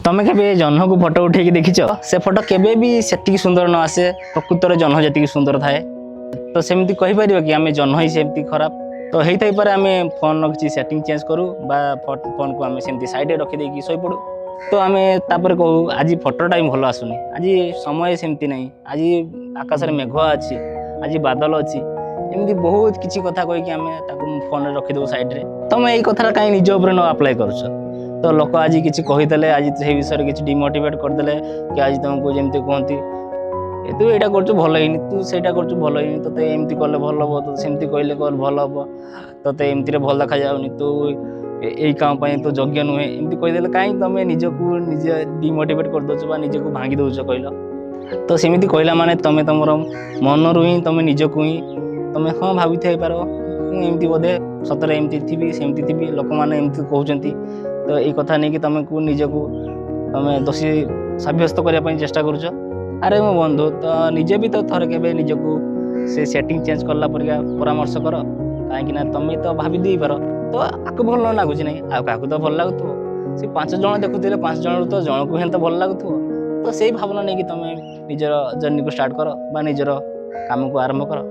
तमें केबे जह्न को फोटो उठे देखिच से फोटो केबे भी सेतिक सुंदर न आसे प्रकृतर जह्न जी सुंदर थाए तो सेमती कहि परिबो कि आमे जह्न ही सेमती खराब तो हेई थाई पर आमे फोन किछि सेटिंग चेंज करू बा फोन को आमे सेमती साइड रखि देकी सोई पडू तो आमे तापर कहू आज फोटोटा ही भल आसुनी आज समय सेमती नहीं आज आकाश रे मेघ अछि आज बादल अछि एमती बहुत किछि कथा कहि कि आमे ताकू फोन रे रखि दउ साइड रे तमे एई कथा काई निज ऊपर न अप्लाई करूछ तो लोक आज किसी कहीदेले आज से विषय किसी डिमोटिवेट करदे कि आज तुमको जमी कहती तू यहाँ कर भल ही तू से कर भल ही ते एमती कले भल हम तो सेमती कहले कल भल हम ते एमती भल देखा जाऊनी तू यही काम तो योग्य नुहे एमती कहीदेले कहीं तुम निजक निजे डिमोटिवेट कर दौच निजक भांगी दौच कहल तो सेमती कहला माने तुम तुम मन रू ही तुम निजक ही तुम हाँ भावी थे पार एमती बोधे सतरे एमती थी सेमती थी लोक मैंने एमती कहते तो ये कथा नहीं कि तुम को निजक तुम दोषी सब्यस्त करने चेष्टा करुच अरे मो बंधु तो निजे भी तो थर के निजक से सेटिंग चेंज करला परामर्श कर कहीं तुम तो भाभी दे पार तो आपको भल न लगुच नहीं आ तो भल लगुव से 5 जन देखुले 5 जन तो जन को ही तो भल लगुव तो से भावना नहीं कि तुम निजर जर्नी को स्टार्ट कर निजर काम को आरंभ कर।